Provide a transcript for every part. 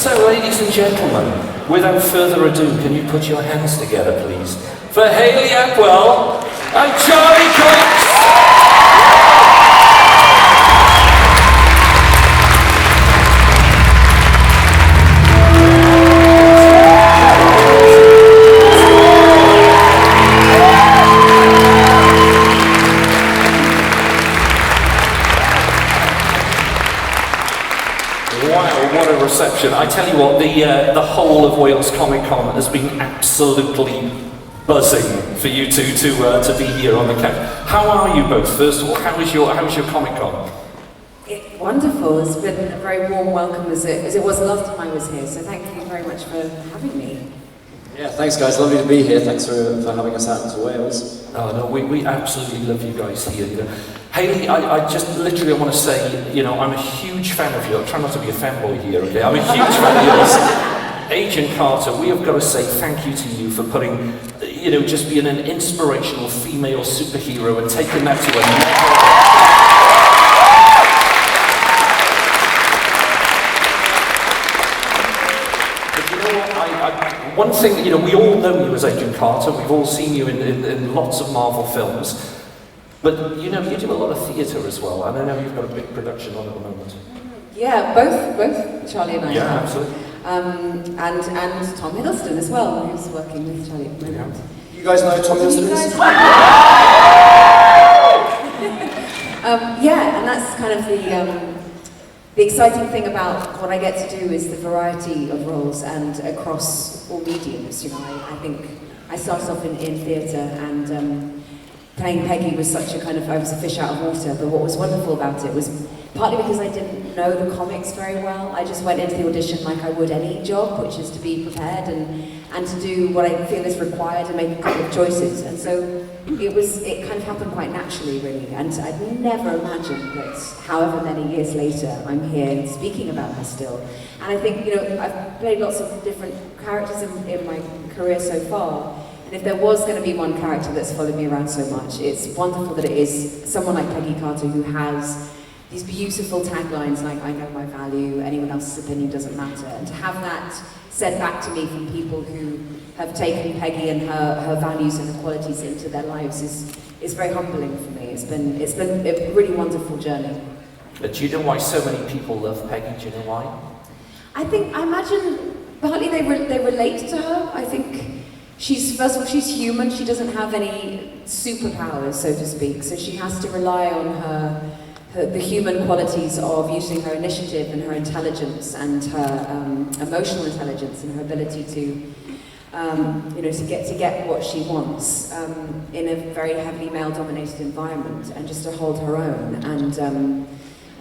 So, ladies and gentlemen, without further ado, can you put your hands together, please, for Hayley Atwell and Charlie Cox! Reception. I tell you what, the whole of Wales Comic Con has been absolutely buzzing for you two to be here on the couch. How are you both? First of all, how was your Comic Con? Wonderful. It's been a very warm welcome as it was the last time I was here. So thank you very much for having me. Yeah, thanks guys. Lovely to be here. Thanks for having us out into Wales. Oh no, we absolutely love you guys here. You know. Hayley, I just literally want to say, you know, I'm a huge fan of yours. I try not to be a fanboy here, okay? I'm a huge fan of yours. Agent Carter, we have got to say thank you to you for putting, you know, just being an inspirational female superhero and taking that to a next level. One thing, you know, we all know you as Agent Carter. We've all seen you in lots of Marvel films. But, you know, you do a lot of theatre as well, and I know you've got a big production on at the moment. Yeah, both Charlie and I. Yeah, absolutely. And Tom Hiddleston as well, who's working with Charlie at the moment. You guys know who Tom Hiddleston is? Yeah, and that's kind of the exciting thing about what I get to do is the variety of roles and across all mediums. You know, I think I started off in theatre and playing Peggy was such a kind of, I was a fish out of water, but what was wonderful about it was partly because I didn't know the comics very well. I just went into the audition like I would any job, which is to be prepared and to do what I feel is required and make a couple of choices. And so it kind of happened quite naturally, really. And I'd never imagined that however many years later, I'm here speaking about her still. And I think, you know, I've played lots of different characters in my career so far. And if there was going to be one character that's followed me around so much, it's wonderful that it is someone like Peggy Carter who has these beautiful taglines like, I know my value, anyone else's opinion doesn't matter. And to have that said back to me from people who have taken Peggy and her values and her qualities into their lives is very humbling for me. It's been a really wonderful journey. But do you know why so many people love Peggy? Do you know why? I imagine partly they relate to her. I think first of all, she's human. She doesn't have any superpowers, so to speak. So she has to rely on the human qualities of using her initiative and her intelligence and her emotional intelligence and her ability to, you know, to get what she wants in a very heavily male-dominated environment and just to hold her own. And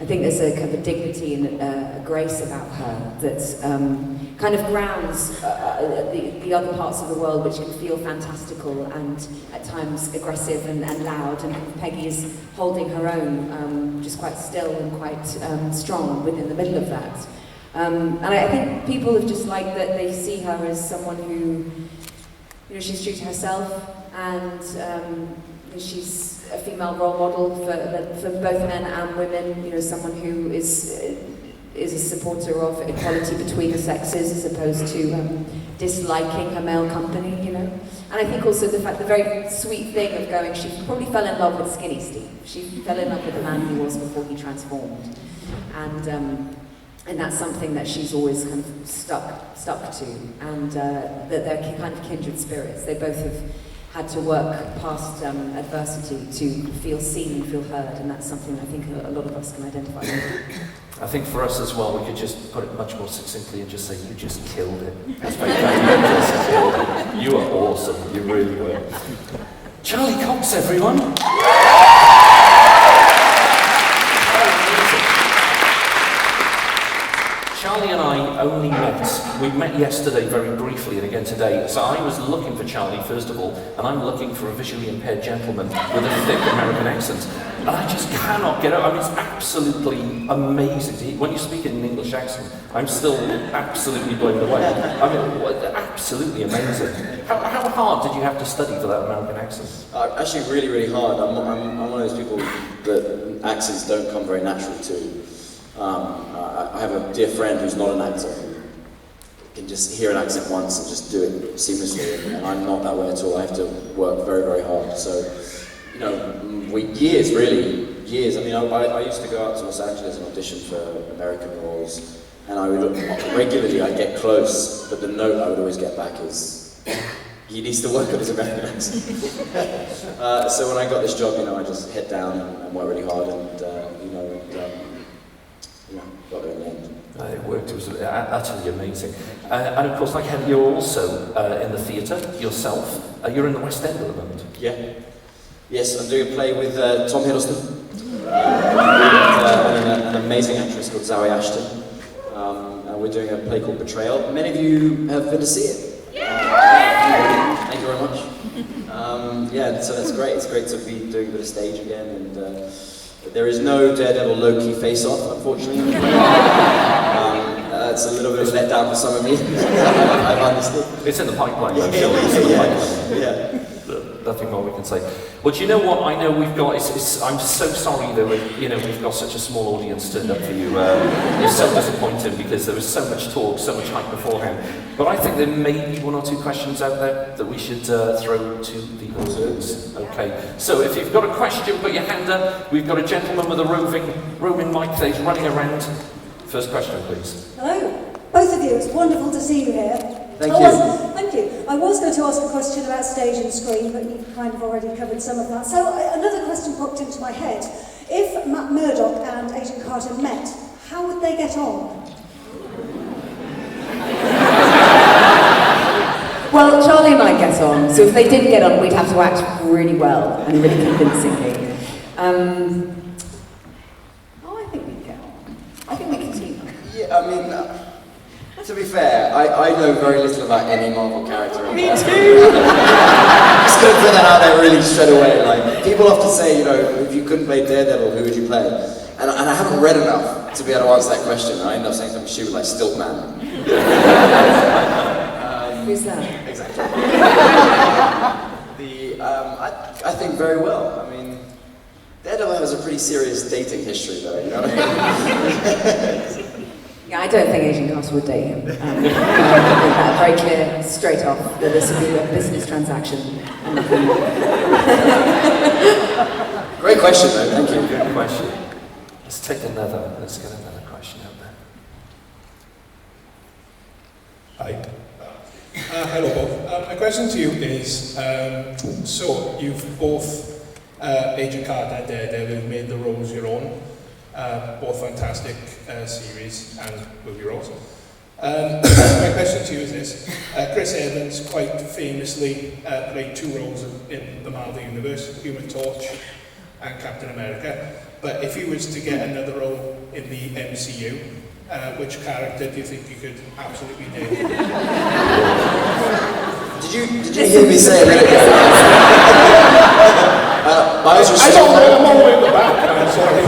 I think there's a kind of a dignity and a grace about her that kind of grounds the other parts of the world, which can feel fantastical and at times aggressive and loud. And Peggy is holding her own, just quite still and quite strong within the middle of that. And I think people have just liked that they see her as someone who, you know, she's true to herself and she's a female role model for both men and women. You know, someone who is a supporter of equality between the sexes as opposed to disliking her male company. You know, and I think also the very sweet thing of going. She probably fell in love with Skinny Steve. She fell in love with the man he was before he transformed, and that's something that she's always kind of stuck to, and that they're kind of kindred spirits. They both have had to work past adversity to feel seen and feel heard, and that's something I think a lot of us can identify with. I think for us as well, we could just put it much more succinctly and just say, you just killed it. That's very you just killed it. You are awesome, you really were. Charlie Cox, everyone! Charlie and I only met. We met yesterday very briefly and again today. So I was looking for Charlie first of all, and I'm looking for a visually impaired gentleman with a thick American accent. And I just cannot get out. I mean, it's absolutely amazing. When you speak in an English accent, I'm still absolutely blown away. I mean, absolutely amazing. How hard did you have to study for that American accent? Actually, really, really hard. I'm one of those people that accents don't come very natural to. I have a dear friend who's not an actor just hear an accent once and just do it seamlessly, and I'm not that way at all. I have to work very, very hard. So, you know, years, really, years. I mean, I used to go out to Los Angeles and audition for American roles, and I would regularly, I'd get close, but the note I would always get back is, he needs to work on his American accent. So when I got this job, you know, I just head down and work really hard, and got there in the end. It worked. It was utterly amazing. And of course, like Hayley, you're also in the theatre yourself. You're in the West End at the moment. Yeah. Yes, I'm doing a play with Tom Hiddleston, an amazing actress called Zoe Ashton. And we're doing a play called Betrayal. Many of you have been to see it. Thank you very much. Yeah, so that's great. It's great to be doing a bit of stage again, and there is no Daredevil Loki face-off, unfortunately. It's a little bit of a letdown for some of you. I've understood. It's in the pipeline, though. It's in the pipeline. Yeah. Nothing more we can say. Well, do you know what? I know we've got. I'm so sorry that we've got such a small audience turned up for you. It's so disappointing because there was so much talk, so much hype beforehand. But I think there may be one or two questions out there that we should throw to the audience. Okay. So if you've got a question, put your hand up. We've got a gentleman with a roving mic that is running around. First question, please. Hello, both of you. It's wonderful to see you here. Thank you. Thank you. I was going to ask a question about stage and screen, but you've kind of already covered some of that. So another question popped into my head. If Matt Murdock and Agent Carter met, how would they get on? Well, Charlie and I get on, so if they did get on, we'd have to act really well and really convincingly. I think we'd get on. I think we can team up. Yeah, I mean, to be fair, I know very little about any Marvel character. Me too! Just gonna put that out there really straight away. Like, people often say, you know, if you couldn't play Daredevil, who would you play? And I haven't read enough to be able to answer that question. I end up saying something stupid like Stiltman. Who's that? Exactly. I think very well. I mean, Daredevil has a pretty serious dating history, though. You know what I mean? Yeah, I don't think Agent Carter would date him. Make that very clear, straight off, that this would be a business transaction. Great question, though. Thank you. Good question. Let's get another question out there. Hi. Hello, both. My question to you is, so you've both, Agent Carter and Daredevil, made the roles your own. Both fantastic series and movie roles. My question to you is this. Chris Evans quite famously played two roles in the Marvel Universe, Human Torch and Captain America. But if he was to get another role in the MCU, which character do you think you could absolutely do? Did you hear me say a minute ago? I'm all the way in the back, I'm sorry.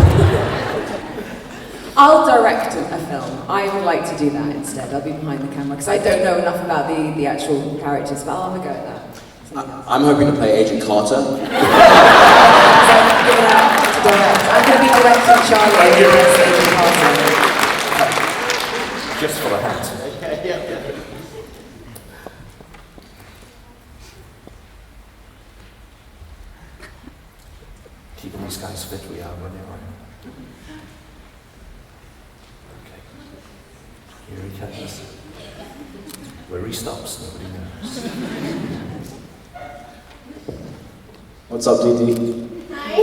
I'll direct a film. I would like to do that instead. I'll be behind the camera because I don't know enough about the actual characters, but I'll have a go at that. I'm hoping to play Agent Carter. I'm going to be directing Charlie as Agent Carter. Just for the hat. Yeah. Keeping these guys fit, we are running around. Here he comes. Where he stops, nobody knows. What's up, DD? Hi.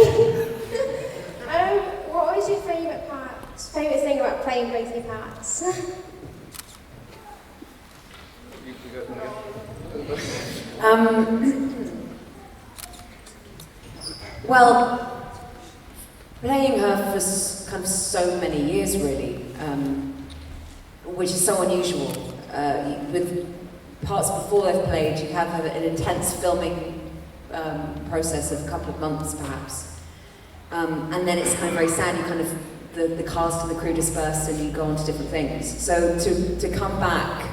What was your favourite thing about playing both your parts? Well, playing her for kind of so many years, really, which is so unusual. With parts before they've played, you have an intense filming process of a couple of months, perhaps. And then it's kind of very sad, you kind of, the cast and the crew disperse and you go on to different things. So to come back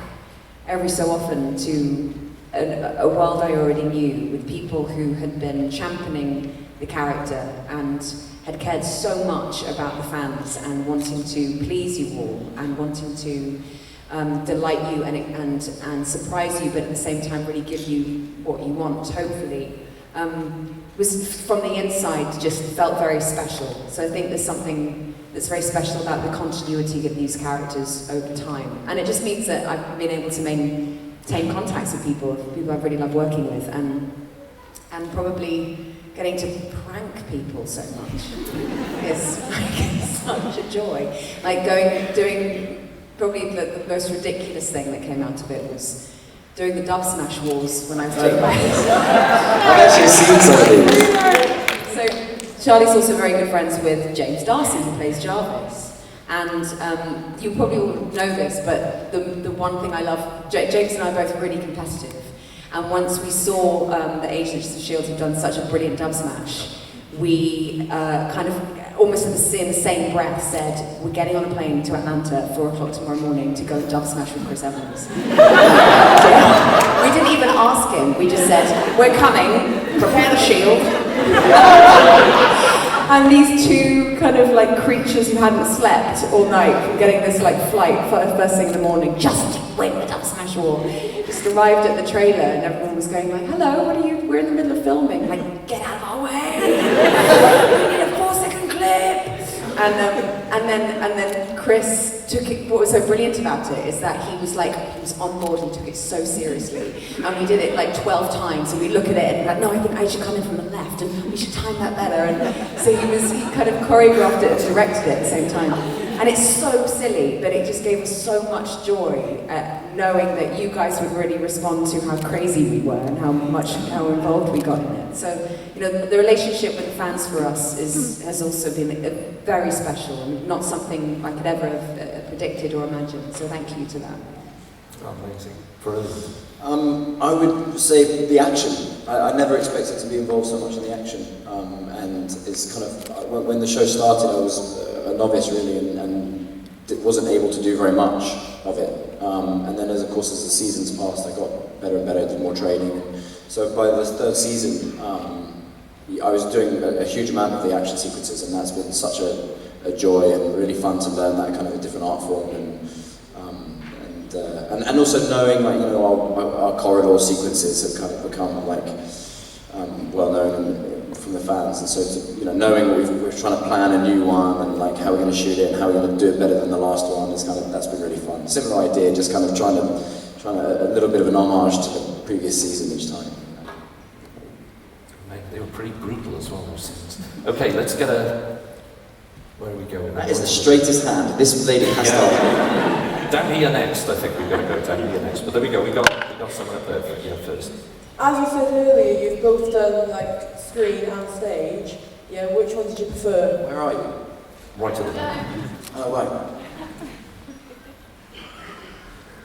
every so often to a world I already knew, with people who had been championing the character and had cared so much about the fans and wanting to please you all and wanting to delight you and surprise you, but at the same time really give you what you want, hopefully, was from the inside just felt very special. So I think there's something that's very special about the continuity of these characters over time. And it just means that I've been able to maintain contacts with people I really love working with, and probably getting to prank people so much is such a joy. Like doing probably the most ridiculous thing that came out of it was doing the Dub Smash Wars when I was doing my... I've actually seen some of these. So Charlie's also very good friends with James Darcy, who plays Jarvis. And you probably all know this, but the one thing I love, James and I are both really competitive. And once we saw the Agents of S.H.I.E.L.D. who've done such a brilliant dub smash, we kind of almost in the same breath said, we're getting on a plane to Atlanta at 4 o'clock tomorrow morning to go dub smash with Chris Evans. We didn't even ask him, we just said, we're coming, prepare the shield. And these two kind of like creatures who hadn't slept all night from getting this like flight first thing in the morning, just win the dub smash war, just arrived at the trailer and everyone was going like, hello, we're in the middle of filming. Like, get out of our way! We need a 4-second clip! And then Chris took it, what was so brilliant about it is that he was on board, he took it so seriously. And we did it like 12 times, and we look at it and like, no, I think I should come in from the left, and we should time that better. And so he kind of choreographed it and directed it at the same time. And it's so silly, but it just gave us so much joy at knowing that you guys would really respond to how crazy we were and how involved we got in it. So, you know, the relationship with the fans for us has also been very special and not something I could ever have predicted or imagined. So thank you to that. Amazing. Brilliant. I would say the action. I never expected to be involved so much in the action. And it's kind of, when the show started, I was a novice really and wasn't able to do very much of it. And then as the seasons passed, I got better and better, did more training. So by the third season, I was doing a huge amount of the action sequences, and that's been such a joy and really fun to learn that kind of a different art form. And also knowing, like, you know, our corridor sequences have kind of become like well known from the fans, and so to, you know, knowing we're trying to plan a new one and like how we're going to shoot it and how we're going to do it better than the last one is kind of, that's been really fun. Similar idea, just kind of trying a little bit of an homage to the previous season each time. Mate, they were pretty brutal as well, those seasons. Okay, let's get where are we going? That is the straightest hand. This lady has to. Down here next, I think we're going to go down here next. But there we go, we got someone up there first. As you said earlier, you've both done like screen and stage. Yeah, which one did you prefer? Where are you? Right at the back. Oh, right.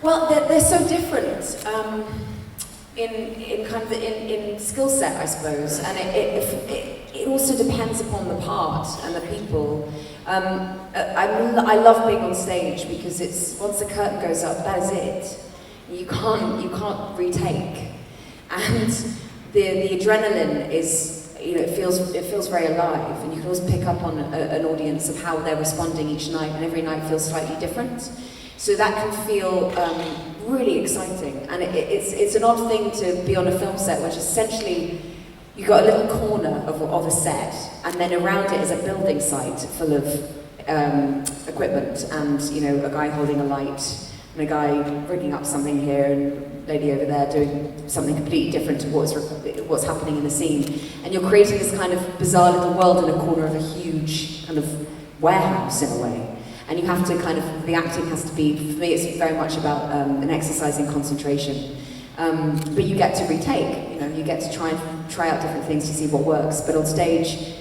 Well, they're so different in skill set, I suppose, and it also depends upon the part and the people. I love being on stage because it's once the curtain goes up, that is it. You can't retake, and the adrenaline is, you know, it feels very alive, and you can always pick up on an audience of how they're responding each night, and every night feels slightly different. So that can feel really exciting, and it's an odd thing to be on a film set, which essentially you've got a little corner of a set, and then around it is a building site full of equipment, and, you know, a guy holding a light, and a guy rigging up something here, and a lady over there doing something completely different to what's happening in the scene. And you're creating this kind of bizarre little world in a corner of a huge kind of warehouse in a way. And you have to the acting has to be, for me it's very much about an exercise in concentration. But you get to retake, you know, you get to try out different things to see what works. But on stage,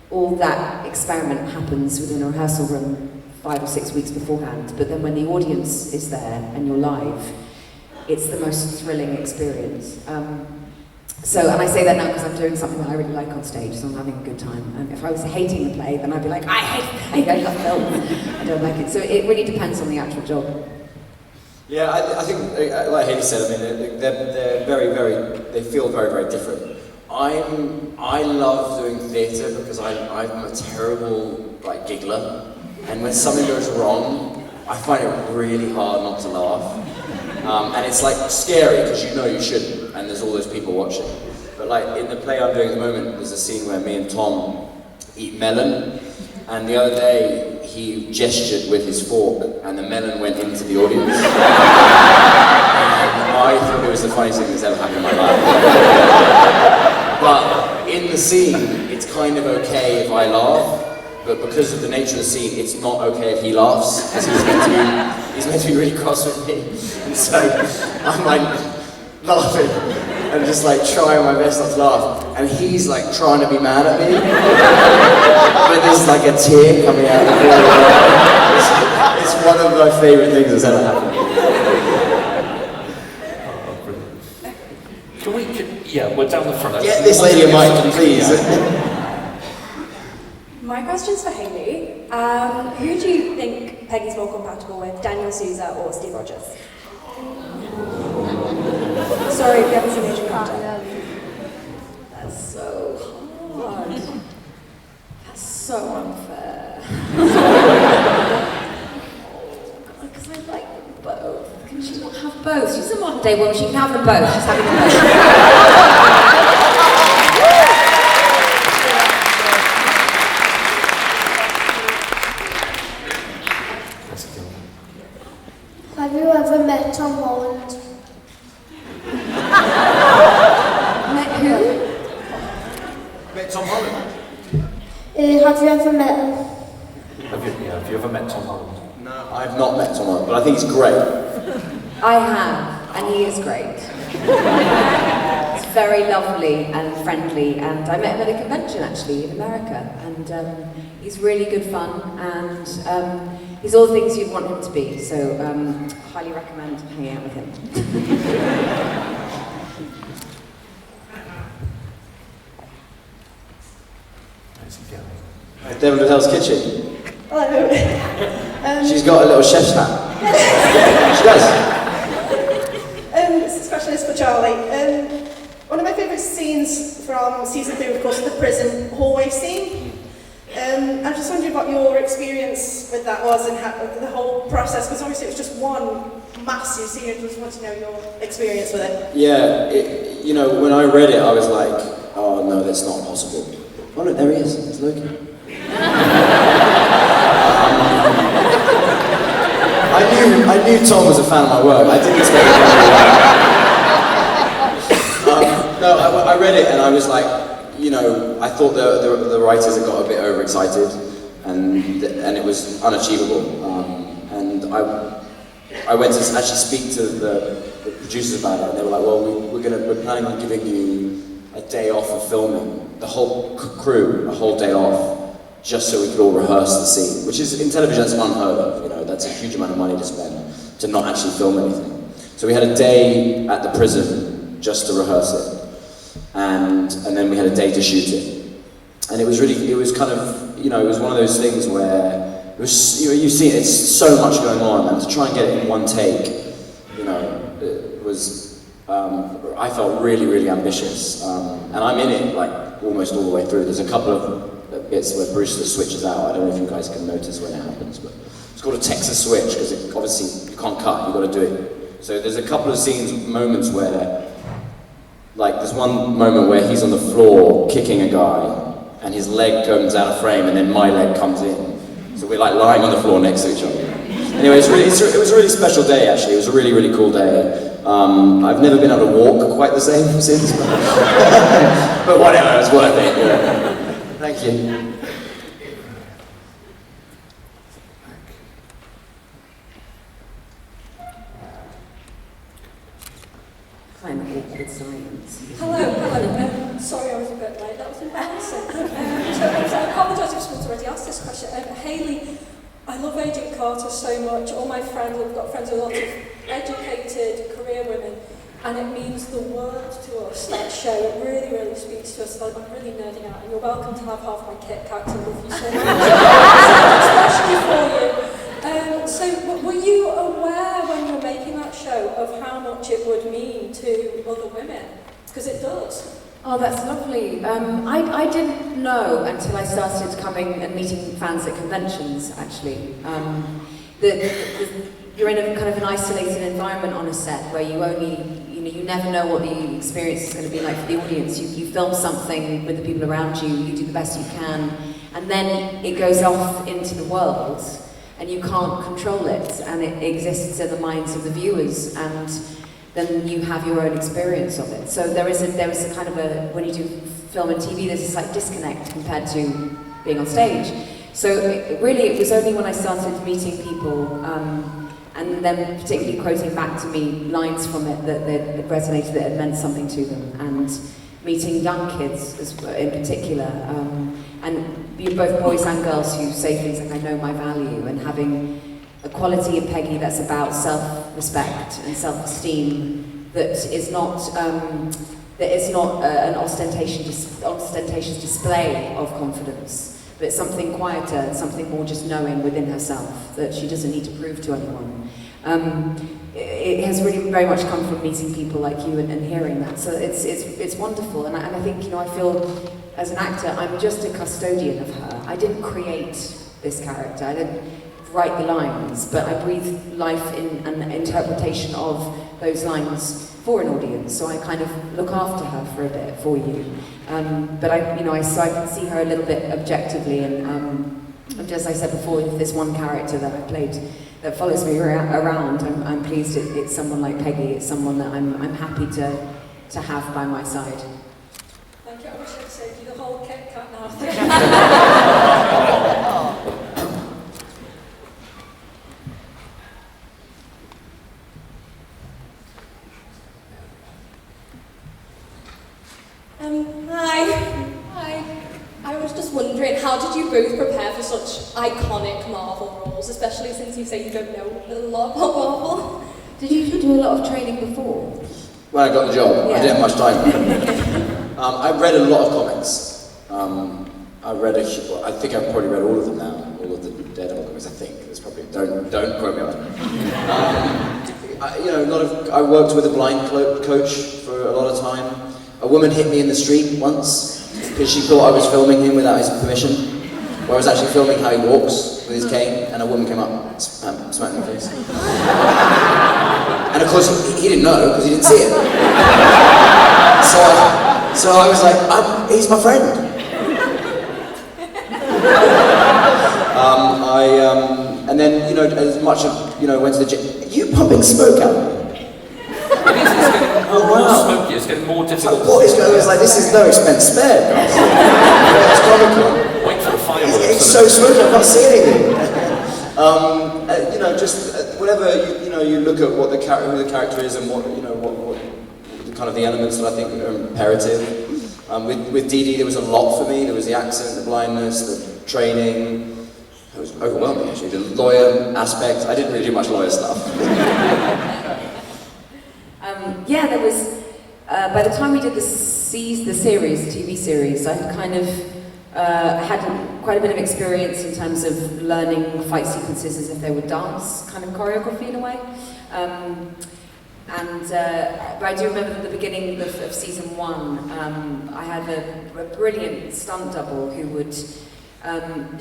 all that experiment happens within a rehearsal room 5 or 6 weeks beforehand. But then when the audience is there and you're live, it's the most thrilling experience. And I say that now because I'm doing something that I really like on stage, so I'm having a good time. And if I was hating the play, then I'd be like, I love film. I don't like it. So it really depends on the actual job. Yeah, I think, like Hayley said, I mean, they're very, they feel very, very different. I love doing theatre because I'm a terrible, like, giggler. And when something goes wrong, I find it really hard not to laugh. And it's like scary because you know you shouldn't, and there's all those people watching. But like in the play I'm doing at the moment, there's a scene where me and Tom eat melon, and the other day he gestured with his fork, and the melon went into the audience. And I thought it was the funniest thing that's ever happened in my life. But in the scene, it's kind of okay if I laugh. But because of the nature of the scene, it's not okay if he laughs, because he's meant to be really cross with me. And so I'm like laughing and just like trying my best not to laugh. And he's like trying to be mad at me. But there's like a tear coming out of the corner. It's one of my favourite things that's ever happened. Yeah, we're down the front. Get this lady a mic, please. My question's for Hayley. Who do you think Peggy's more compatible with, Daniel Souza or Steve Rogers? Sorry if you haven't seen Agent Carter. That's so hard. That's so unfair. Because I like them both. Can she not have both? She's a modern day woman, she can have them both. She's having them both. Have you ever met Tom Holland? Met who? Met Tom Holland? Have you ever met him? Have you ever met Tom Holland? No, I've not met Tom Holland, but I think he's great. I have, and he is great. He's very lovely and friendly, and I met him at a convention actually in America, and he's really good fun, and he's all the things you'd want him to be, so highly recommend hanging out with him. Where's he going? Devil in Hell's Kitchen. Hello. She's got a little chef's hat. She does. This question is for Charlie. One of my favourite scenes from season 3, of course, is the prison hallway scene. I'm just wondering what your experience with that was and how, the whole process, because obviously it was just one massive scene. I just want to know your experience with it. Yeah, you know, when I read it, I was like, oh no, that's not possible. Oh no, there he is. It's Loki. I knew Tom was a fan of my work. I didn't expect it. No, I read it and I was like, you know, I thought the writers had got a bit overexcited, and it was unachievable. And I went to actually speak to the producers about it, and they were like, well, we're planning on giving you a day off of filming, the whole crew, a whole day off, just so we could all rehearse the scene, which is, in television, that's unheard of, you know, that's a huge amount of money to spend to not actually film anything. So we had a day at the prison just to rehearse it, and then we had a day to shoot it. And it was kind of, you know, it was one of those things where, it was, you see it's so much going on, and to try and get it in one take, you know, it was, I felt really, really ambitious. And I'm in it, like, almost all the way through. There's a couple of bits where Brewster switches out. I don't know if you guys can notice when it happens, but it's called a Texas switch, because obviously you can't cut, you've got to do it. So there's a couple of moments where, like, there's one moment where he's on the floor kicking a guy, and his leg comes out of frame, and then my leg comes in. So we're like lying on the floor next to each other. Anyway, it was a really special day, actually. It was a really, really cool day. I've never been able to walk quite the same since, but whatever, it was worth it. Yeah. Thank you. Kind of awkward silence. Hello. Sorry I was a bit late, that was embarrassing. So I apologise if someone's already asked this question. Hayley, I love Agent Carter so much. All my friends, I've got friends with a lot of educated career women, and it means the world to us, that show. It really, really speaks to us. I'm really nerding out, and you're welcome to have half my Kit Kat, I love you so much. Especially for you. So were you aware when you were making that show of how much it would mean to other women? Because it does. Oh, that's lovely. I didn't know until I started coming and meeting fans at conventions, actually. you're in a kind of an isolated environment on a set where you never know what the experience is going to be like for the audience. You film something with the people around you, you do the best you can, and then it goes off into the world, and you can't control it, and it exists in the minds of the viewers, and then you have your own experience of it. So there is a kind of when you do film and TV, there's a slight disconnect compared to being on stage. So it was only when I started meeting people, and then particularly quoting back to me lines from it that resonated, that had meant something to them, and meeting young kids in particular, and both boys and girls who say things like, I know my value, and having a quality in Peggy that's about self-respect and self-esteem that is not an ostentatious display of confidence, but something quieter, something more just knowing within herself that she doesn't need to prove to anyone. It has really very much come from meeting people like you and hearing that. So it's wonderful, and I think, I feel as an actor, I'm just a custodian of her. I didn't create this character. I didn't write the lines, but I breathe life in an interpretation of those lines for an audience. So I kind of look after her for a bit for you. But so I can see her a little bit objectively, and just as I said before, if there's one character that I played that follows me around, I'm pleased it's someone like Peggy. It's someone that I'm happy to have by my side. Thank you. I wish I'd saved you the whole Kit Kat now. Hi. I was just wondering, how did you both prepare for such iconic Marvel roles, especially since you say you don't know a lot about Marvel? Did you do a lot of training before? When I got the job, Yeah. I didn't have much time. I read a lot of comics. I think I've probably read all of them now, all of the Daredevil comics. I think it's probably don't quote me on that. I worked with a blind coach for a lot of time. A woman hit me in the street once because she thought I was filming him without his permission. Where I was actually filming how he walks with his cane, and a woman came up and smacked me in the face. And of course, he didn't know because he didn't see it. So I was like, he's my friend. And then, as much as, went to the gym. You pumping smoke out of me? It is, it's getting more smoky, it's getting more difficult. What is going on? It's like, this is no expense spared, guys. It's comical. Wait for the fireworks. It's so smoky, I can't see anything. Whenever you look at what who the character is and what the kind of the elements that I think are imperative. With Dee Dee, there was a lot for me. There was the accent, the blindness, the training. It was overwhelming, actually. The lawyer aspect. I didn't really do much lawyer stuff. There was, by the time we did the TV series, I had kind of had quite a bit of experience in terms of learning fight sequences as if they were dance kind of choreography in a way. But I do remember at the beginning of season 1, I had a brilliant stunt double who would,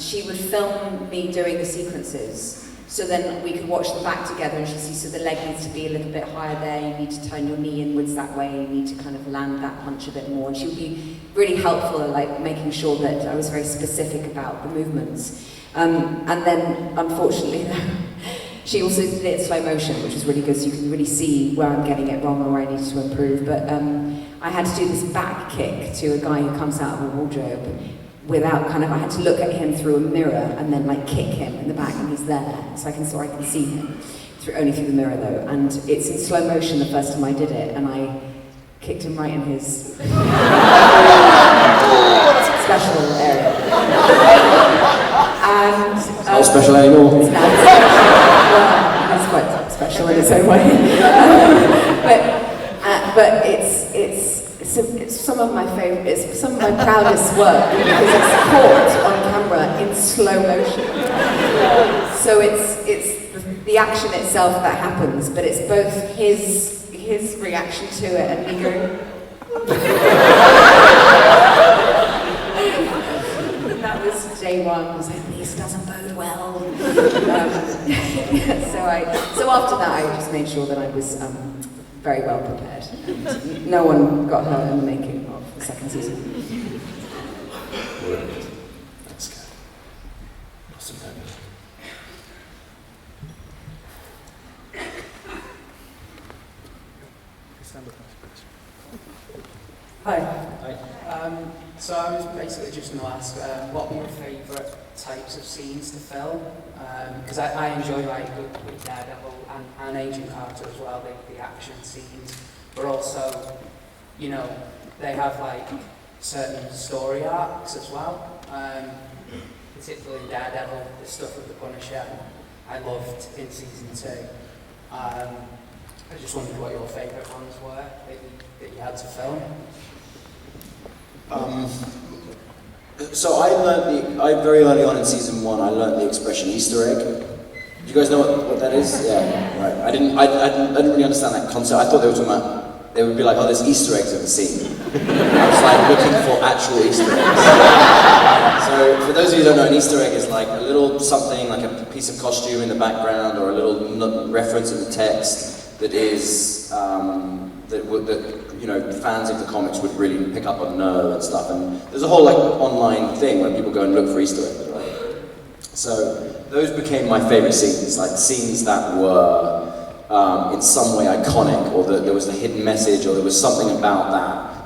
she would film me doing the sequences. So then we could watch them back together, and she'd see, so the leg needs to be a little bit higher there, you need to turn your knee inwards that way, you need to kind of land that punch a bit more. And she would be really helpful at like making sure that I was very specific about the movements. And then, unfortunately, she also did it in slow motion, which was really good, so you can really see where I'm getting it wrong or where I needed to improve. But I had to do this back kick to a guy who comes out of a wardrobe without I had to look at him through a mirror and then like kick him in the back, and he's there, so I can see him only through the mirror though. And it's in slow motion the first time I did it, and I kicked him right in his special area. And It's not special anymore. It's quite special in its own way. But it's some of my favorite, it's some of my proudest work because it's caught on camera in slow motion. So it's the action itself that happens, but it's both his reaction to it and me going. And that was day 1. I was like, this doesn't bode well. So after that, I just made sure that I was very well prepared. And no one got hurt in the making of the second season. Brilliant. That's good. Awesome. Hi. So I was basically just going to ask, what were your favourite types of scenes to film? Because I enjoy like with Daredevil and Agent Carter as well, the action scenes, but also, you know, they have like certain story arcs as well. Particularly in Daredevil, the stuff with the Punisher, I loved in season 2. I just wondered what your favourite ones were that you had to film. So I very early on in season 1, I learned the expression Easter egg. Do you guys know what that is? Yeah, right. I didn't really understand that concept. I thought they were talking about, they would be like, oh, there's Easter eggs in the scene. I was like looking for actual Easter eggs. So for those of you who don't know, an Easter egg is like a little something, like a piece of costume in the background or a little reference in the text that is, that you know, fans of the comics would really pick up on know and stuff. And there's a whole like online thing where people go and look for Easter eggs, right? So those became my favorite scenes, like scenes that were in some way iconic, or that there was a hidden message, or there was something about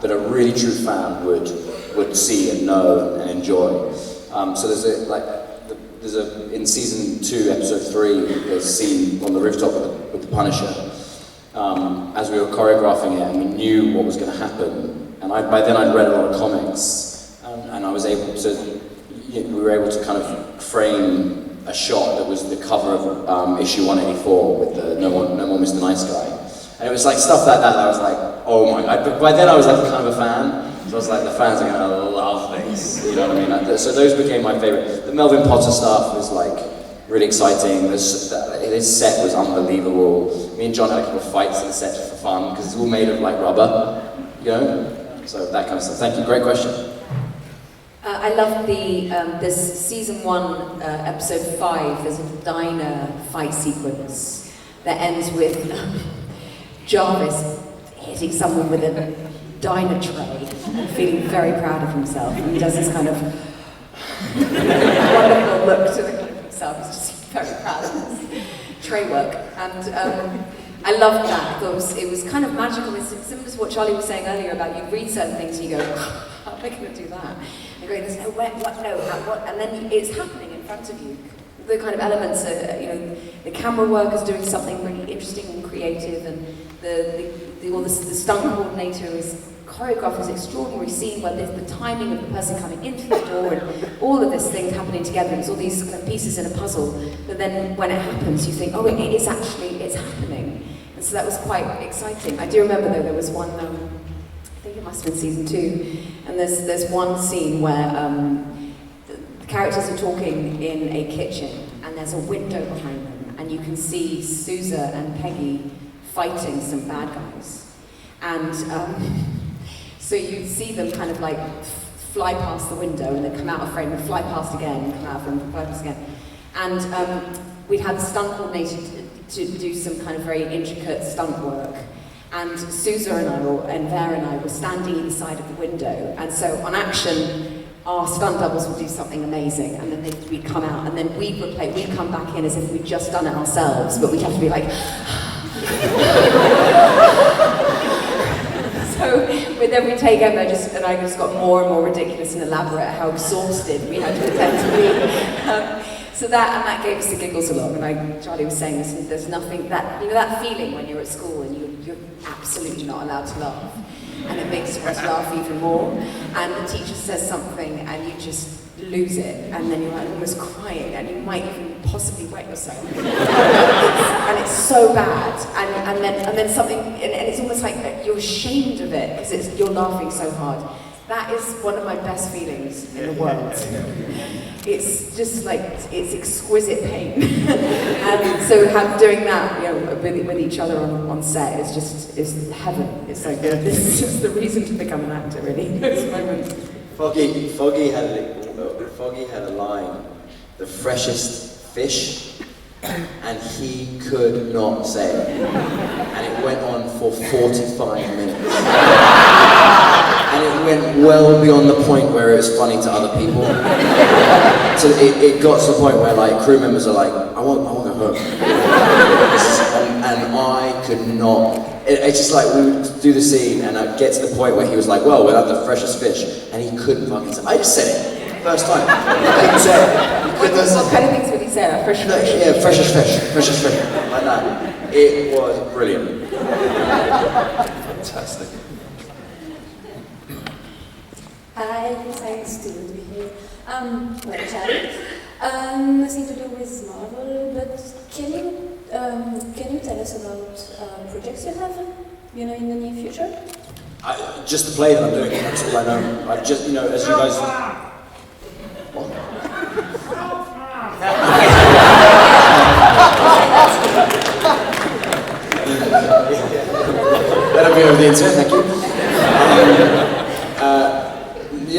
that a really true fan would see and know and enjoy. So there's in season 2, episode 3, there's a scene on the rooftop with the Punisher. As we were choreographing it, and we knew what was going to happen, and by then I'd read a lot of comics, and I was able to, we were able to kind of frame a shot that was the cover of issue 184 with the No More Mr. Nice Guy, and it was like stuff like that. I was like, oh my god! But by then I was like kind of a fan, so I was like, the fans are going to love this, you know what I mean? So those became my favorite. The Melvin Potter stuff was like really exciting. His set was unbelievable. Me and John had a couple of fights in the set for fun, because it's all made of like rubber, you know? So that kind of stuff. Thank you, great question. I love this season 1, episode 5, there's a diner fight sequence that ends with Jarvis hitting someone with a diner tray and feeling very proud of himself. And he does this kind of wonderful look to himself. He's just very proud of his tray work. And I loved that. I thought it was kind of magical. It's similar to what Charlie was saying earlier about you read certain things and you go, how am I going to do that? And going, there's no way, what, no, how, what? And then it's happening in front of you. The kind of elements are, you know, the camera work is doing something really interesting and creative, and the stunt coordinator is choreographed this extraordinary scene where there's the timing of the person coming into the door and all of this thing happening together. It's all these kind of pieces in a puzzle, but then when it happens, you think, oh, it's happening. And so that was quite exciting. I do remember though, there was one, I think it must have been season 2, and there's one scene where the characters are talking in a kitchen, and there's a window behind them, and you can see Sousa and Peggy fighting some bad guys. And so you see them kind of like fly past the window, and then come out of frame and fly past again, and come out of frame and fly past again. And we had the stunt coordinator to do some kind of very intricate stunt work. And Sousa and Vera and I were standing either side of the window, and so on action, our stunt doubles would do something amazing, and then we'd come out, and then we'd come back in as if we'd just done it ourselves, but we'd have to be like... So with every take ever, I just got more and more ridiculous and elaborate at how exhausted we had to pretend to be. So that gave us the giggles a lot. And Charlie was saying, there's nothing that, you know, that feeling when you're at school and you're absolutely not allowed to laugh, and it makes us laugh even more. And the teacher says something and you just lose it, and then you're like almost crying, and you might even possibly wet yourself. And it's so bad. And then something, and it's almost like you're ashamed of it because you're laughing so hard. That is one of my best feelings in the world. It's just like, it's exquisite pain. And so doing that, you know, with each other on set is heaven. It's like, this is just the reason to become an actor, really, those moments. Foggy had a line, the freshest fish, and he could not say it. And it went on for 45 minutes. And it went well beyond the point where it was funny to other people. So it got to the point where like crew members are like, I want to go home. And I could not. It's just like we would do the scene and I'd get to the point where he was like, well, we'll have the freshest fish. And he couldn't fucking say it. I just said it. First time. He couldn't say it. What kind of things would he say? Fresh fish? Yeah, freshest fish. Like that. It was brilliant. Fantastic. Hi, thanks to be here. Well, Charlie, nothing to do with Marvel, but can you tell us about projects you have, in the near future? Just the play that I'm doing, that's all I know. I've just, as you guys... What? That'll be over the internet, thank you.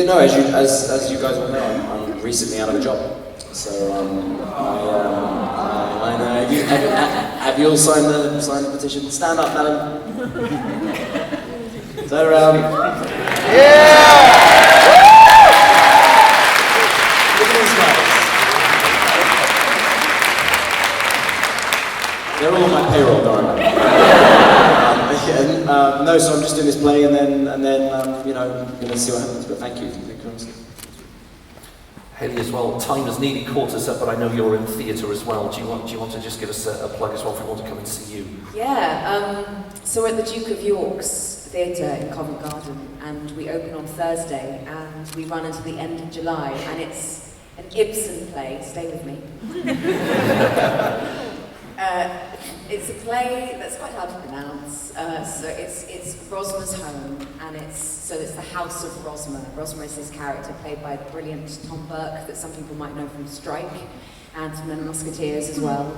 As you guys all know, I'm recently out of a job. So, I know. Have you all signed the petition? Stand up, madam. So, yeah! Look at these guys. They're all on my payroll, don't worry. No, so I'm just doing this play, and then going to see what happens. But thank you. Hayley as well, time has nearly caught us up, but I know you're in theatre as well. Do you want to just give us a plug as well if we want to come and see you? Yeah, so we're at the Duke of York's Theatre in Covent Garden, and we open on Thursday, and we run until the end of July, and it's an Ibsen play, stay with me. It's a play that's quite hard to pronounce. So it's Rosmer's home, and it's the House of Rosmer. Rosmer is his character, played by the brilliant Tom Burke, that some people might know from Strike, and from the Musketeers as well.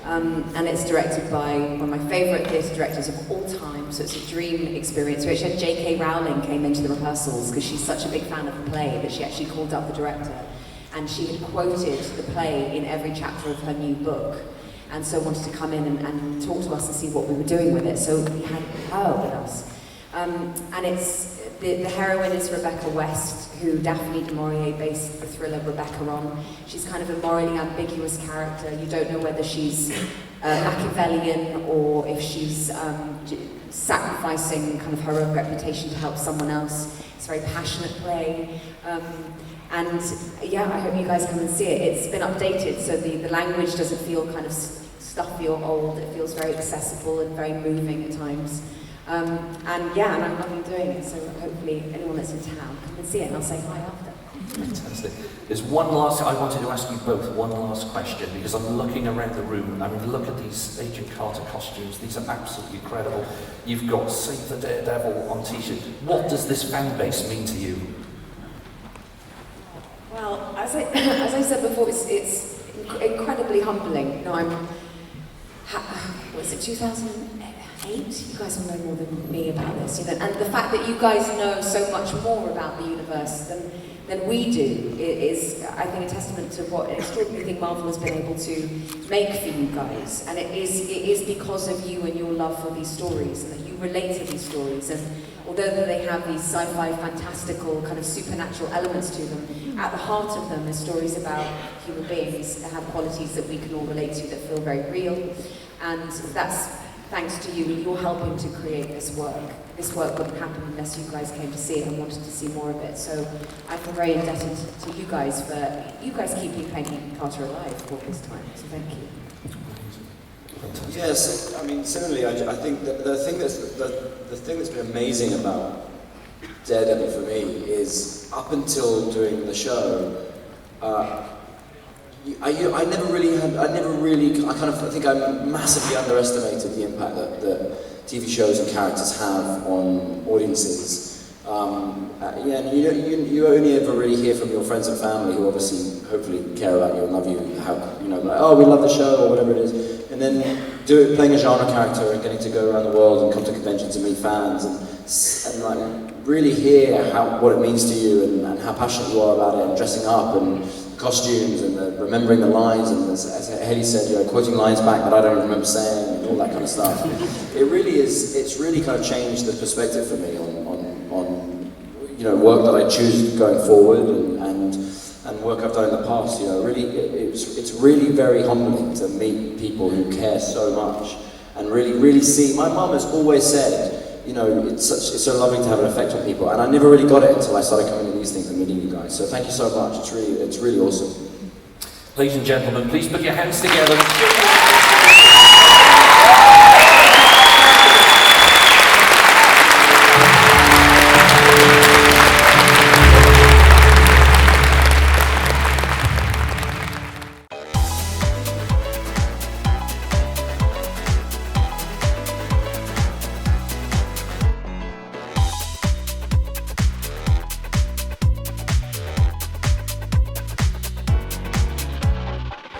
And it's directed by one of my favourite theatre directors of all time. So it's a dream experience. We actually had J.K. Rowling came into the rehearsals because she's such a big fan of the play that she actually called up the director, and she had quoted the play in every chapter of her new book. And so wanted to come in and talk to us and see what we were doing with it. So we had her with us. And it's the heroine is Rebecca West, who Daphne du Maurier based the thriller Rebecca on. She's kind of a morally ambiguous character. You don't know whether she's Machiavellian or if she's sacrificing kind of her own reputation to help someone else. It's a very passionate play. And yeah, I hope you guys come and see it. It's been updated, so the language doesn't feel kind of stuffy or old. It feels very accessible and very moving at times. And I'm loving doing it, so hopefully anyone that's in town come and see it, and I'll say hi after. Fantastic. There's one last, I wanted to ask you both one last question, because I'm looking around the room. I mean, look at these Agent Carter costumes. These are absolutely incredible. You've got Save the Daredevil on t-shirt. What does this fan base mean to you? Well, as I said before, it's incredibly humbling. Was it 2008? You guys will know more than me about this, and the fact that you guys know so much more about the universe than we do is, I think, a testament to what an extraordinary thing Marvel has been able to make for you guys. And it is because of you and your love for these stories, and that you relate to these stories. And although they have these sci-fi, fantastical, kind of supernatural elements to them, at the heart of them are stories about human beings that have qualities that we can all relate to, that feel very real. And that's thanks to you. You're helping to create this work. This work wouldn't happen unless you guys came to see it and wanted to see more of it. So I feel very indebted to you guys for keeping Peggy Carter alive for all this time. So thank you. Yes, I mean, similarly, I think that the thing that's been amazing about Daredevil for me is up until doing the show, I think I massively underestimated the impact that TV shows and characters have on audiences. And you only ever really hear from your friends and family, who obviously, hopefully, care about you and love you. We love the show or whatever it is, and then playing a genre character and getting to go around the world and come to conventions and meet fans and like really hear what it means to you and how passionate you are about it, and dressing up and costumes and remembering the lines, and as Hayley said, you know, quoting lines back that I don't remember saying, and all that kind of stuff. It really is. It's really kind of changed the perspective for me on you know, work that I choose going forward and work I've done in the past. You know, really, it's really very humbling to meet people who care so much and really see. My mum has always said, you know, it's so lovely to have an effect on people, and I never really got it until I started coming to these things and meeting you guys. So thank you so much. It's really awesome. Ladies and gentlemen, please put your hands together.